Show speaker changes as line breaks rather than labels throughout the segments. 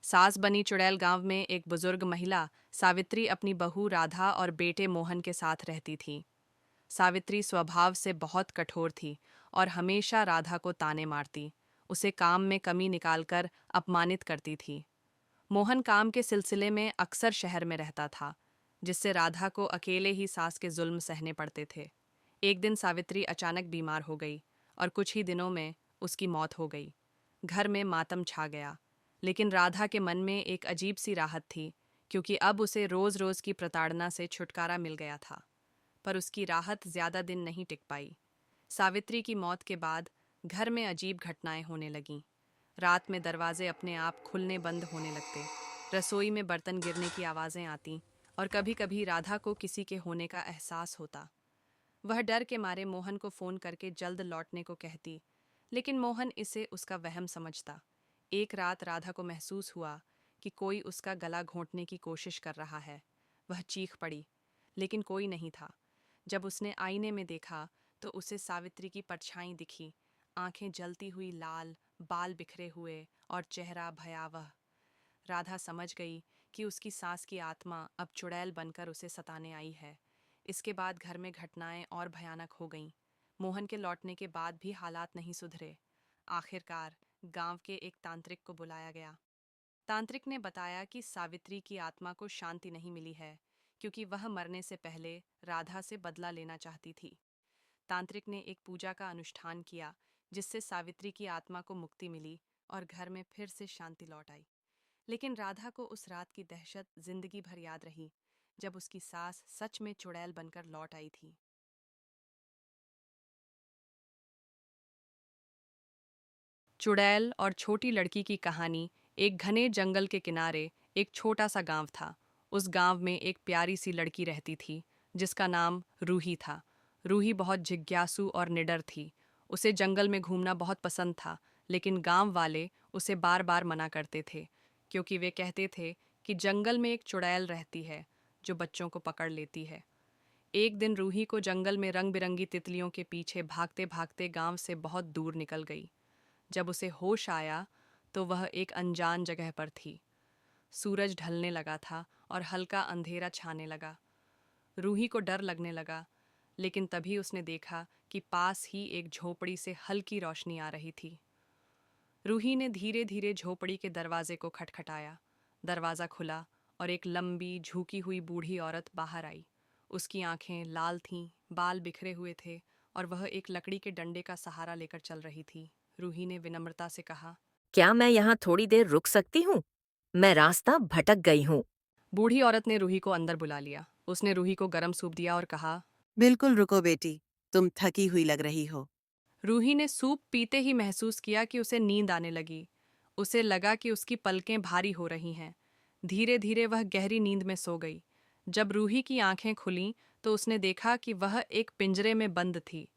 सास बनी चुड़ैल गांव में एक बुजुर्ग महिला सावित्री अपनी बहू राधा और बेटे मोहन के साथ रहती थी। सावित्री स्वभाव से बहुत कठोर थी और हमेशा राधा को ताने मारती, उसे काम में कमी निकालकर अपमानित करती थी। मोहन काम के सिलसिले में अक्सर शहर में रहता था, जिससे राधा को अकेले ही सास के जुल्म सहने पड़ते थे। एक दिन सावित्री अचानक बीमार हो गई और कुछ ही दिनों में उसकी मौत हो गई। घर में मातम छा गया, लेकिन राधा के मन में एक अजीब सी राहत थी, क्योंकि अब उसे रोज रोज की प्रताड़ना से छुटकारा मिल गया था। पर उसकी राहत ज्यादा दिन नहीं टिक पाई। सावित्री की मौत के बाद घर में अजीब घटनाएं होने लगीं। रात में दरवाजे अपने आप खुलने बंद होने लगते, रसोई में बर्तन गिरने की आवाजें आती और कभी कभी राधा को किसी के होने का एहसास होता। वह डर के मारे मोहन को फोन करके जल्द लौटने को कहती, लेकिन मोहन इसे उसका वहम समझता। एक रात राधा को महसूस हुआ कि कोई उसका गला घोंटने की कोशिश कर रहा है। वह चीख पड़ी, लेकिन कोई नहीं था। जब उसने आईने में देखा तो उसे सावित्री की परछाई दिखी, आंखें जलती हुई लाल, बाल बिखरे हुए और चेहरा भयावह। राधा समझ गई कि उसकी सास की आत्मा अब चुड़ैल बनकर उसे सताने आई है। इसके बाद घर में घटनाएं और भयानक हो गईं। मोहन के लौटने के बाद भी हालात नहीं सुधरे। आखिरकार गांव के एक तांत्रिक को बुलाया गया। तांत्रिक ने बताया कि सावित्री की आत्मा को शांति नहीं मिली है, क्योंकि वह मरने से पहले राधा से बदला लेना चाहती थी। तांत्रिक ने एक पूजा का अनुष्ठान किया, जिससे सावित्री की आत्मा को मुक्ति मिली और घर में फिर से शांति लौट आई। लेकिन राधा को उस रात की दहशत जिंदगी भर याद रही, जब उसकी सास सच में चुड़ैल बनकर लौट आई थी। चुड़ैल और छोटी लड़की की कहानी। एक घने जंगल के किनारे एक छोटा सा गांव था। उस गांव में एक प्यारी सी लड़की रहती थी, जिसका नाम रूही था। रूही बहुत जिज्ञासु और निडर थी। उसे जंगल में घूमना बहुत पसंद था, लेकिन गांव वाले उसे बार बार मना करते थे, क्योंकि वे कहते थे कि जंगल में एक चुड़ैल रहती है जो बच्चों को पकड़ लेती है। एक दिन रूही को जंगल में रंग बिरंगी तितलियों के पीछे भागते भागते गांव से बहुत दूर निकल गई। जब उसे होश आया तो वह एक अनजान जगह पर थी। सूरज ढलने लगा था और हल्का अंधेरा छाने लगा। रूही को डर लगने लगा, लेकिन तभी उसने देखा कि पास ही एक झोपड़ी से हल्की रोशनी आ रही थी। रूही ने धीरे धीरे झोपड़ी के दरवाजे को खटखटाया। दरवाज़ा खुला और एक लंबी झुकी हुई बूढ़ी औरत बाहर आई। उसकी आंखें लाल थीं, बाल बिखरे हुए थे और वह एक लकड़ी के डंडे का सहारा लेकर चल रही थी। रूही ने विनम्रता से कहा,
क्या मैं यहाँ थोड़ी देर रुक सकती हूँ? मैं रास्ता भटक गई हूँ।
बूढ़ी औरत ने रूही को अंदर बुला लिया। उसने रूही को गर्म सूप दिया और कहा।
बिल्कुल रुको बेटी, तुम थकी हुई लग रही हो।
रूही ने सूप पीते ही महसूस किया कि उसे नींद आने लगी। उसे लगा कि उसकी पलकें भारी हो रही हैं। धीरे धीरे वह गहरी नींद में सो गई। जब रूही की आंखें खुलीं तो उसने देखा कि वह एक पिंजरे में बंद थी।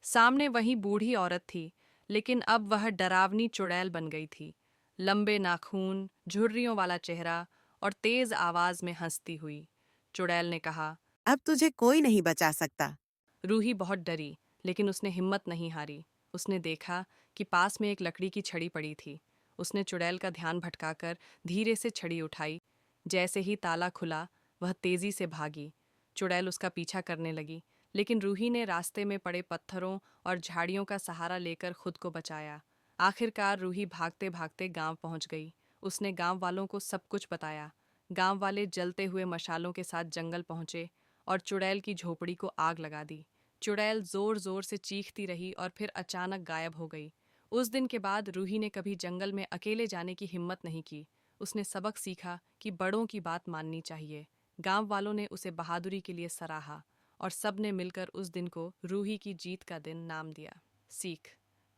सामने वही बूढ़ी औरत थी, लेकिन अब वह डरावनी चुड़ैल बन गई थी। लंबे नाखून, झुर्रियों वाला चेहरा और तेज आवाज में हंसती हुई। चुड़ैल ने कहा।
अब तुझे कोई नहीं बचा सकता।
रूही बहुत डरी, लेकिन उसने हिम्मत नहीं हारी। उसने देखा कि पास में एक लकड़ी की छड़ी पड़ी थी। उसने चुड़ैल का ध्यान भटकाकर धीरे से छड़ी उठाई। जैसे ही ताला खुला, वह तेजी से भागी। चुड़ैल उसका पीछा करने लगी, लेकिन रूही ने रास्ते में पड़े पत्थरों और झाड़ियों का सहारा लेकर खुद को बचाया। आखिरकार रूही भागते भागते गांव पहुंच गई। उसने गांव वालों को सब कुछ बताया। गांव वाले जलते हुए मशालों के साथ जंगल पहुंचे और चुड़ैल की झोपड़ी को आग लगा दी। चुड़ैल जोर जोर से चीखती रही और फिर अचानक गायब हो गई। उस दिन के बाद रूही ने कभी जंगल में अकेले जाने की हिम्मत नहीं की। उसने सबक सीखा कि बड़ों की बात माननी चाहिए। गांव वालों ने उसे बहादुरी के लिए सराहा और सब ने मिलकर उस दिन को रूही की जीत का दिन नाम दिया। सीख,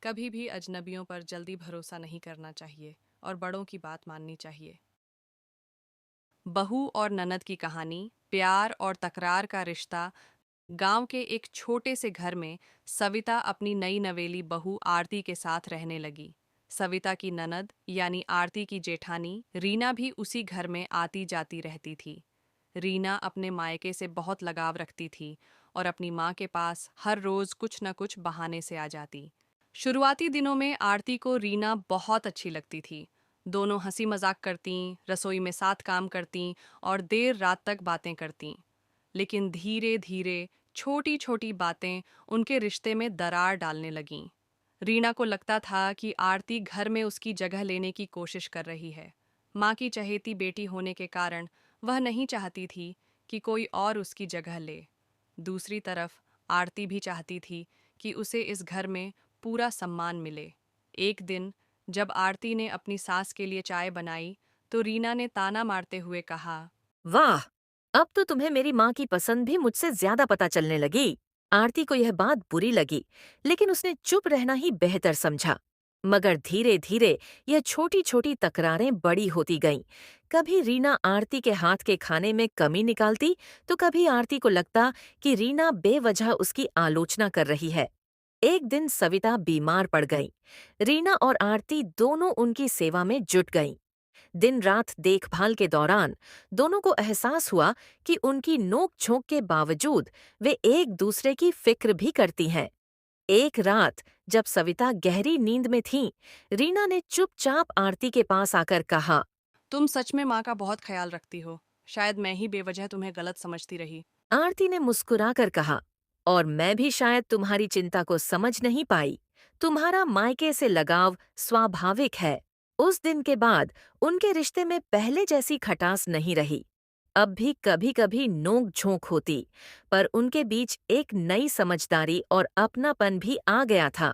कभी भी अजनबियों पर जल्दी भरोसा नहीं करना चाहिए और बड़ों की बात माननी चाहिए। बहू और ननद की कहानी। प्यार और तकरार का रिश्ता। गांव के एक छोटे से घर में सविता अपनी नई नवेली बहू आरती के साथ रहने लगी। सविता की ननद यानी आरती की जेठानी रीना भी उसी घर में आती जाती रहती थी। रीना अपने मायके से बहुत लगाव रखती थी और अपनी माँ के पास हर रोज कुछ न कुछ बहाने से आ जाती। शुरुआती दिनों में आरती को रीना बहुत अच्छी लगती थी। दोनों हंसी मजाक करतीं, रसोई में साथ काम करतीं और देर रात तक बातें करतीं। लेकिन धीरे धीरे छोटी छोटी बातें उनके रिश्ते में दरार डालने लगीं। रीना को लगता था कि आरती घर में उसकी जगह लेने की कोशिश कर रही है। माँ की चहेती बेटी होने के कारण वह नहीं चाहती थी कि कोई और उसकी जगह ले। दूसरी तरफ आरती भी चाहती थी कि उसे इस घर में पूरा सम्मान मिले। एक दिन जब आरती ने अपनी सास के लिए चाय बनाई तो रीना ने ताना मारते हुए कहा,
वाह! अब तो तुम्हें मेरी माँ की पसंद भी मुझसे ज्यादा पता चलने लगी। आरती को यह बात बुरी लगी, लेकिन उसने चुप रहना ही बेहतर समझा। मगर धीरे धीरे यह छोटी छोटी तकरारें बड़ी होती गईं। कभी रीना आरती के हाथ के खाने में कमी निकालती, तो कभी आरती को लगता कि रीना बेवजह उसकी आलोचना कर रही है। एक दिन सविता बीमार पड़ गई। रीना और आरती दोनों उनकी सेवा में जुट गईं। दिन रात देखभाल के दौरान दोनों को एहसास हुआ कि उनकी नोक झोंक के बावजूद वे एक दूसरे की फिक्र भी करती हैं। एक रात जब सविता गहरी नींद में थीं, रीना ने चुपचाप आरती के पास आकर कहा,
तुम सच में माँ का बहुत ख्याल रखती हो। शायद मैं ही बेवजह तुम्हें गलत समझती रही।
आरती ने मुस्कुराकर कहा, और मैं भी शायद तुम्हारी चिंता को समझ नहीं पाई। तुम्हारा मायके से लगाव स्वाभाविक है। उस दिन के बाद उनके रिश्ते में पहले जैसी खटास नहीं रही। अब भी कभी कभी नोक झोंक होती, पर उनके बीच एक नई समझदारी और अपनापन भी आ गया था,